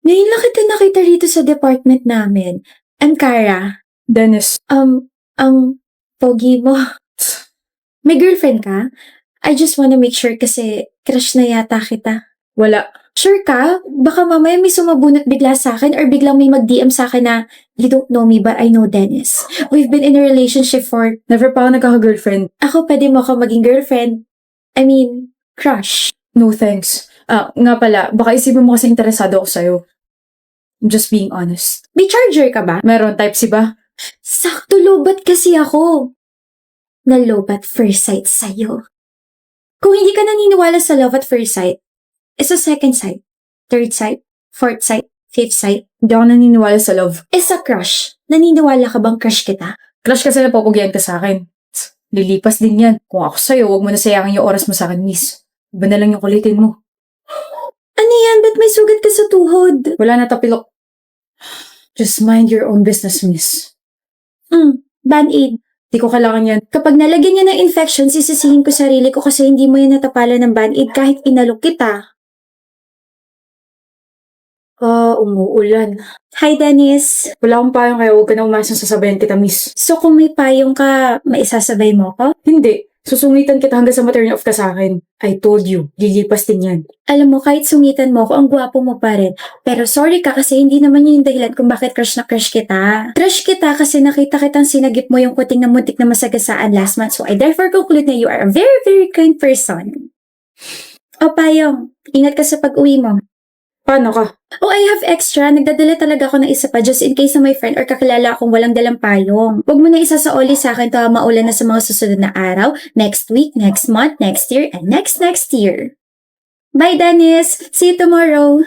Ngayon lang kita nakita rito sa department namin. I'm Kara. Dennis. Ang pogi mo. May girlfriend ka? I just wanna make sure kasi crush na yata kita. Wala. Sure ka? Baka mamaya may sumabunot bigla sa akin or biglang may mag-DM sa akin na you don't know me but I know Dennis. We've been in a relationship for... Never pa ako nagkaka-girlfriend. Ako pwede mo ako maging girlfriend. I mean, crush. No thanks. Nga pala, baka isipin mo kasi interesado ako sa'yo. I'm just being honest. May charger ka ba? Meron, Type-C ba? Sakto lobat kasi ako. Nalobat first sight sa'yo. Kung hindi ka naniniwala sa love at first sight, sa second sight, third sight, fourth sight, fifth sight, Hindi ako naniniwala sa love. sa crush, naniniwala ka bang crush kita? Crush kasi napapugian ka sa akin. Lilipas din yan. Kung ako sa'yo, huwag mo na sayangin yung oras mo sa akin, miss. Iba na lang yung kulitin mo. Ano yan? Ba't may sugat ka sa tuhod? Wala na tapilok. Just mind your own business, miss. Band-aid. Di ko kailangan yan. Kapag nalagyan niya ng infection, sisisihin ko sarili ko kasi hindi mo yan natapalan ng band-aid kahit inalok kita. Umuulan. Hi, Dennis. Wala akong payong kaya huwag ka na umasang sasabayan kita, miss. So kung may payong ka, maisasabay mo ko? Hindi. Susungitan kita hanggang sa ma-turn off ka sa akin. I told you, lilipas din yan. Alam mo, kahit sungitan mo ko, ang gwapo mo pa rin. Pero sorry ka kasi hindi naman yun yung dahilan kung bakit crush na crush kita. Crush kita kasi nakita kitang sinagip mo yung kuting na muntik na masagasaan last month. So I therefore conclude na you are a very, very kind person. O payong, ingat ka sa pag-uwi mo. Paano ka? Oh, I have extra. Nagdadala talaga ako ng isa pa just in case na may friend or kakilala akong walang dalang payong. Huwag mo na isa sa oli sa akin to maulan na sa mga susunod na araw, next week, next month, next year, and next year. Bye, Dennis! See you tomorrow!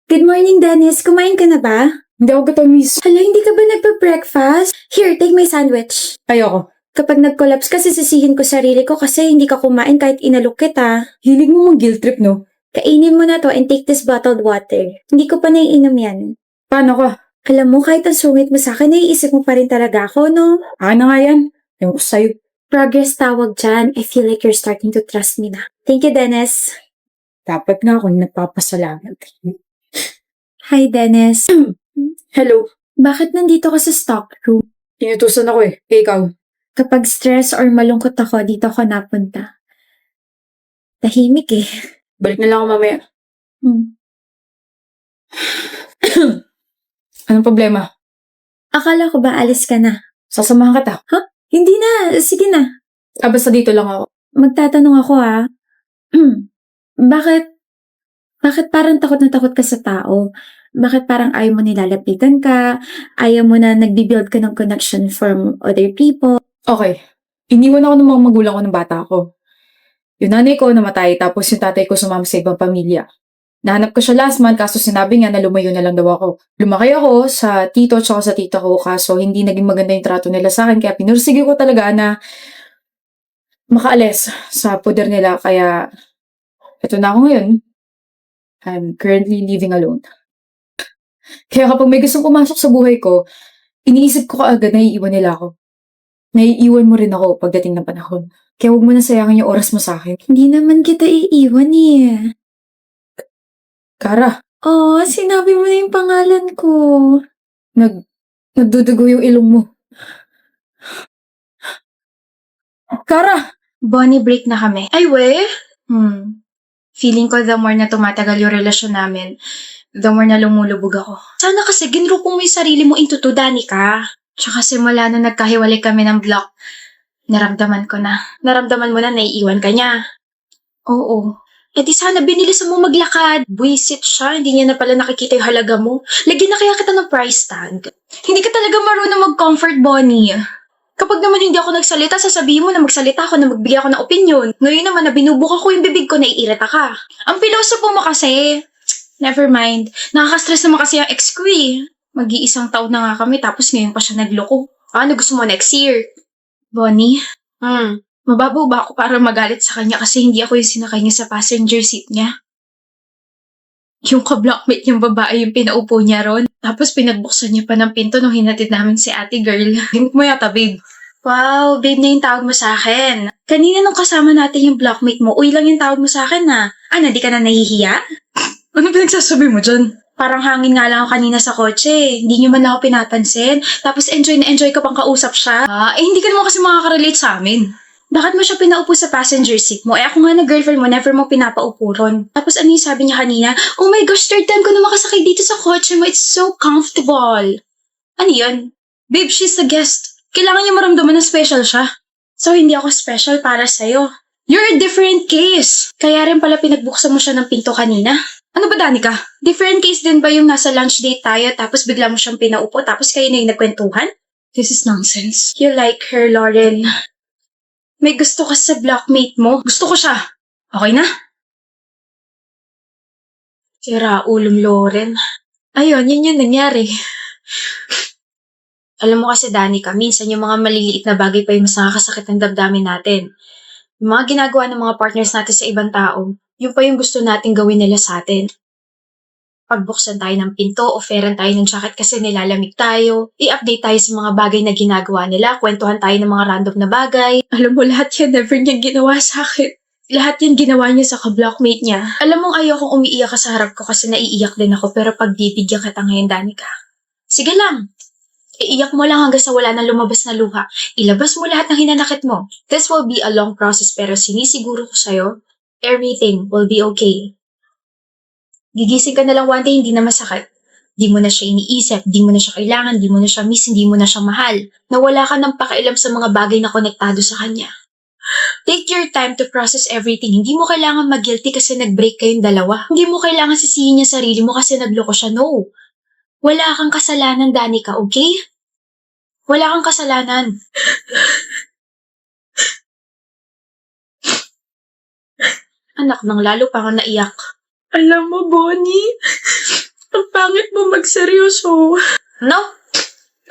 Good morning, Dennis. Kumain ka na ba? Hindi ako gutom, miss. Hala, hindi ka ba nagpa-breakfast? Here, take my sandwich. Ayoko. Kapag nag-collapse kasi sisihin ko sarili ko kasi hindi ka kumain kahit inalok kita. Hilig mo mang guilt trip, no? Kainin mo na to and take this bottled water. Hindi ko pa naiinom yan. Paano ka? Alam mo, kahit ang sungit mo sa akin, naiisip mo pa rin talaga ako, no? Ano nga yan? Ewan ko sa'yo. Progress tawag dyan. I feel like you're starting to trust me na. Thank you, Dennis. Dapat nga akong nagpapasalamat. Hi, Dennis. Hello. Bakit nandito ka sa stock room? Inutusan ako eh. Ikaw. Kapag stress or malungkot ako, dito ako napunta. Tahimik eh. Balik na lang ako mamaya. Anong problema? Akala ko ba alis ka na? Sasamahan kita. Hindi na. Sige na. Basta dito lang ako. Magtatanong ako Bakit parang takot na takot ka sa tao? Bakit parang ayaw mo nilalapitan ka? Ayaw mo na nagbibuild ka ng connection from other people? Okay. Iniwan ako ng mga magulang ko ng bata ko. Yung nanay ko namatay tapos yung tatay ko sumama sa ibang pamilya. Nahanap ko siya last month kaso sinabi niya na lumayo na lang daw ako. Lumaki ako sa tito at sa tita ko kaso hindi naging maganda yung trato nila sa akin kaya pinursige ko talaga na makaalis sa poder nila kaya eto na ako ngayon. I'm currently living alone. Kaya kapag may gustong pumasok sa buhay ko, iniisip ko kaagad na iiwan nila ako. Naiiwan mo rin ako pagdating ng panahon. Kaya huwag mo na sayangin yung oras mo sa akin. Hindi naman kita iiwan eh. Kara, Oh, sinabi mo na yung pangalan ko. nagdudugo yung ilong mo. Kara! Bonnie, break na kami. Ay, we? Feeling ko the more na tumatagal yung relasyon namin, the more na lumulubog ako. Sana kasi ginrupong mo yung sarili mo into to, Danica. Tsaka simula na nagkahiwalay kami ng block, naramdaman ko na. Naramdaman mo na naiiwan ka niya. Oo. Eh di sana binilisan mo maglakad. Buisit siya, hindi niya na pala nakikita yung halaga mo. Lagyan na kaya kita ng price tag. Hindi ka talaga marunong mag-comfort, Bonnie. Kapag naman hindi ako nagsalita, sasabihin mo na magsalita ako na magbigay ako ng opinion. Ngayon naman na binubuka ko yung bibig ko, naiirita ka. Ang pilosopo mo kasi. Never mind. Nakaka-stress naman kasi yung ex ko eh. Mag-iisang taon na nga kami tapos ngayon pa siya nagloko. Ano gusto mo next year? Bonnie? Mababaw ba ako para magalit sa kanya kasi hindi ako yung sinakay niya sa passenger seat niya? Yung ka-blockmate niyang babae yung pinaupo niya ron. Tapos pinagbuksan niya pa ng pinto nung hinatid namin si ate girl. Think mo yata, babe. Wow, babe na yung tawag mo sa akin. Kanina nung kasama natin yung blockmate mo, uy lang yung tawag mo sa akin na. Ano, di ka na nahihiya? Ano pinagsasabi mo dyan? Parang hangin nga lang ako kanina sa kotse. Hindi niyo man lang ako pinapansin. Tapos enjoy na enjoy ka pang kausap siya. Hindi ka naman kasi makaka-relate sa amin. Bakit mo siya pinaupo sa passenger seat mo? Ako nga na girlfriend mo, never mo pinapaupo ron. Tapos ano yung sabi niya kanina? Oh my gosh, third time ko na makasakay dito sa kotse mo. It's so comfortable. Ano yun? Babe, she's a guest. Kailangan niya maramdaman na special siya. So, hindi ako special para sa'yo. You're a different case. Kaya rin pala pinagbuksan mo siya ng pinto kanina. Ano ba, Danica? Different case din ba yung nasa lunch date tayo tapos bigla mo siyang pinaupo tapos kayo na yung nagkwentuhan? This is nonsense. You like her, Lauren. May gusto ka sa blockmate mo. Gusto ko siya. Okay na? Sira ulong Lauren. Ayun, yun yung nangyari. Alam mo kasi, Danica, minsan yung mga maliliit na bagay pa yung mas nakakasakit ng damdamin natin. Yung mga ginagawa ng mga partners natin sa ibang tao, yun pa yung gusto natin gawin nila sa atin. Pagbuksan tayo ng pinto, offeran tayo ng jacket kasi nilalamig tayo, i-update tayo sa mga bagay na ginagawa nila, kwentuhan tayo ng mga random na bagay. Alam mo, lahat yan never niyang ginawa sa akin. Lahat yan ginawa niya sa ka-blockmate niya. Alam mong ayokong umiiyak ka sa harap ko kasi naiiyak din ako pero pagbibigyan kita ngayon, Danica. Sige lang. Iiyak mo lang hanggang sa wala nang lumabas na luha. Ilabas mo lahat ng hinanakit mo. This will be a long process pero sinisiguro ko sa'yo, everything will be okay. Gigising ka na lang one day, hindi na masakit. Di mo na siya iniisip, di mo na siya kailangan, di mo na siya miss, hindi mo na siya mahal. Nawala ka ng pakialam sa mga bagay na konektado sa kanya. Take your time to process everything. Hindi mo kailangan mag-guilty kasi nag-break kayong dalawa. Hindi mo kailangan sisihin niya sarili mo kasi nagloko siya. No. Wala kang kasalanan, Danica, okay? Wala kang kasalanan. Anak nang lalo pa nga naiyak. Alam mo, Bonnie, ang pangit mo magseryoso. No?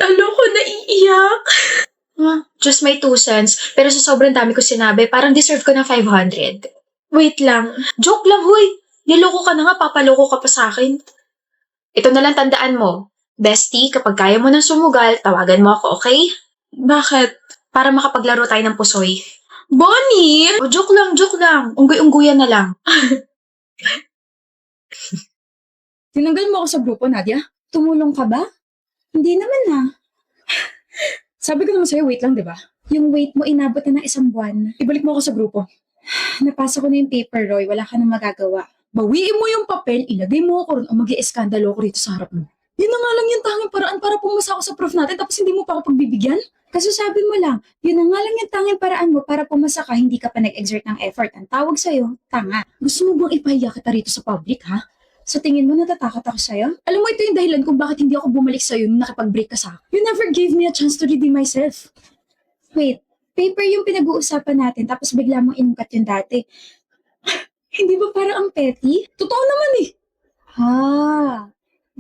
Lalo ko naiiyak. Just my 2 cents. Pero sa sobrang dami ko sinabi, parang deserve ko ng 500. Wait lang. Joke lang, huy. Niloko ka na nga, papaloko ka pa sa akin. Ito na lang tandaan mo. Bestie, kapag kaya mo ng sumugal, tawagan mo ako, okay? Bakit? Para makapaglaro tayo ng pusoy. Bonnie! Joke lang, joke lang. Unggoy-ungguyan na lang. Tinanggal mo ako sa grupo, Nadia? Tumulong ka ba? Hindi naman na. Sabi ko naman sa'yo, wait lang, di ba? Yung wait mo inabot na ng 1 buwan. Ibalik mo ako sa grupo. Napasa ko na yung paper, Roy. Wala ka na magagawa. Bawiin mo yung papel, ilagay mo ako ron o mag-i-eskandalo ko rito sa harap mo. Yun na nga lang yung tanging paraan para pumasa ako sa prof natin tapos hindi mo pa ako pagbibigyan? Kasi sabi mo lang, yun na nga lang yung tanging paraan mo para pumasa ka, hindi ka pa nag-exert ng effort. Ang tawag sa'yo, tanga. Gusto mo bang ipahiya kita rito sa public, ha? Sa tingin mo, natatakot ako sa'yo? Alam mo, ito yung dahilan kung bakit hindi ako bumalik sa'yo nung nakipag-break ka sa akin. You never gave me a chance to redeem myself. Wait, paper yung pinag-uusapan natin tapos bigla mong inungkat yung dati. Hindi ba parang ang petty? Totoo naman eh.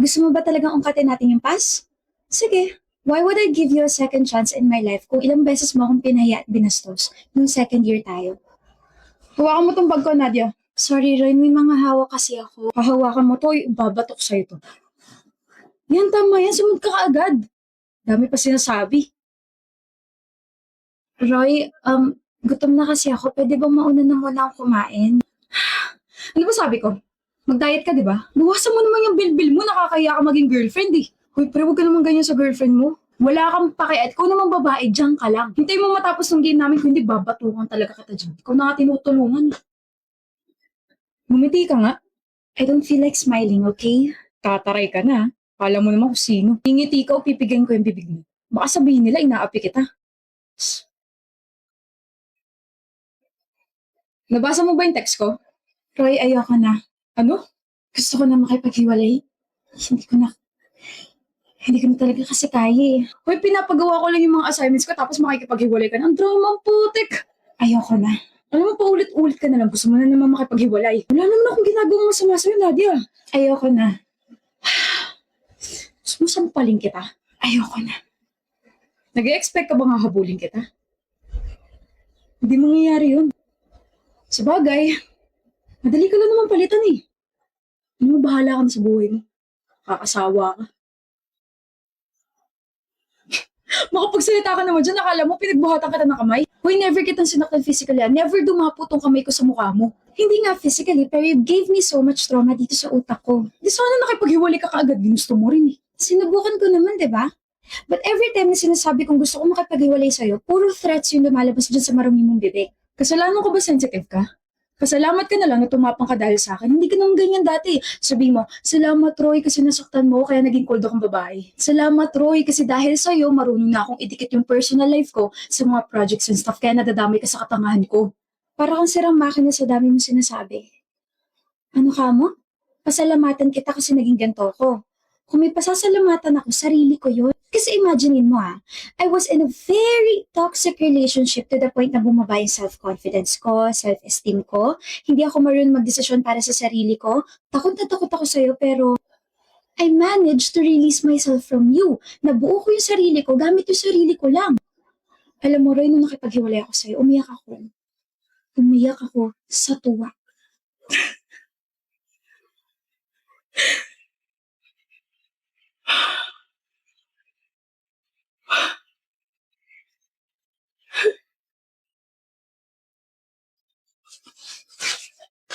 Gusto mo ba talagang ungkatin natin yung past? Sige. Why would I give you a second chance in my life kung ilang beses mo akong pinahiya at binastos nung second year tayo? Hawakan mo tong bag ko, Nadia. Sorry, Roy, may mga hawak kasi ako. Hahawakan mo to, babatok sa'yo to. Yan, tama yan. Sumunod ka kaagad. Dami pa sinasabi. Roy, gutom na kasi ako. Pwede bang mauna na muna akong kumain? Ano ba sabi ko? Mag-diet ka, di ba? Bawasan mo naman yung bil-bil mo. Nakakaya ka maging girlfriend eh. Hoy, pero huwag ka naman ganyan sa girlfriend mo. Wala kang pakiat. Ikaw naman babae, dyan ka lang. Hintayin mo matapos ng game namin kung hindi babatukan talaga kita dyan. Ikaw na nga tinutulungan. Bumiti ka nga. I don't feel like smiling, okay? Tataray ka na. Kala mo naman kung sino. Hingiti ka o pipigyan ko yung bibig mo. Baka sabihin nila, inaapi kita. Nabasa mo ba yung text ko? Roy, ayoko na. Ano? Gusto ko na makipaghiwalay. Hindi ko na talaga kasi kaya eh. Hoy, pinapagawa ko lang yung mga assignments ko tapos makikipaghiwalay ka na. Ang drama, ang putik. Ayoko na. Alam mo, paulit-ulit ka na lang. Gusto mo na naman makipaghiwalay. Wala naman akong ginagawang masama sa'yo, Nadia. Ayoko na. Gusto mo sampalin kita? Ayoko na. Nag-i-expect ka bang hahabulin kita? Hindi mangyayari yun. Sabagay, madali ka lang naman palitan eh. Ano mo, bahala ka na sa buhay mo. Kakasawa ka. Makapagsalita ka naman dyan, akala mo pinagbuhatan kita ng kamay? Hoy, never kitang sinaktan physically. Never dumapo tong kamay ko sa mukha mo. Hindi nga physically, pero you gave me so much trauma dito sa utak ko. Di sana nakipaghiwalay ka kaagad, ginusto mo rin eh. Sinubukan ko naman, di ba? But every time na sinasabi kong gusto ko makipaghiwalay sa'yo, puro threats yung lumalabas dyan sa marumi mong bibig. Kasalanan ko ba sensitive ka? Pasalamat ka na lang na tumapang ka dahil sa akin. Hindi ka naman ganyan dati. Sabi mo, salamat Roy kasi nasaktan mo kaya naging cold akong babae. Salamat Roy kasi dahil sa'yo marunong na akong idikit yung personal life ko sa mga projects and stuff kaya nadadamay ka sa katangahan ko. Para kang sirang makina sa dami mong sinasabi. Ano ka mo? Pasalamatan kita kasi naging ganito ko. Kung may pasasalamatan ako, sarili ko yun. Kasi imaginein mo I was in a very toxic relationship to the point na bumaba yung self-confidence ko, self-esteem ko. Hindi ako marunong magdesisyon para sa sarili ko. Takot na takot ako sa'yo pero I managed to release myself from you. Nabuo ko yung sarili ko gamit yung sarili ko lang. Alam mo, Roy, nung nakipaghiwalay ako sa'yo, umiyak ako. Umiyak ako sa tuwa.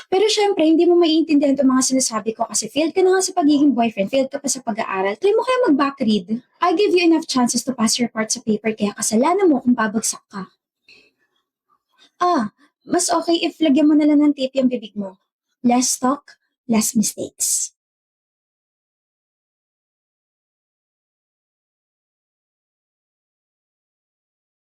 Pero syempre, hindi mo maiintindihan itong mga sinasabi ko kasi failed ka na nga sa pagiging boyfriend, failed ka pa sa pag-aaral. Try mo kaya mag-backread. I give you enough chances to pass your part sa paper kaya kasalanan mo kung babagsak ka. Mas okay if lagyan mo na lang ng tape yung bibig mo. Less talk, less mistakes.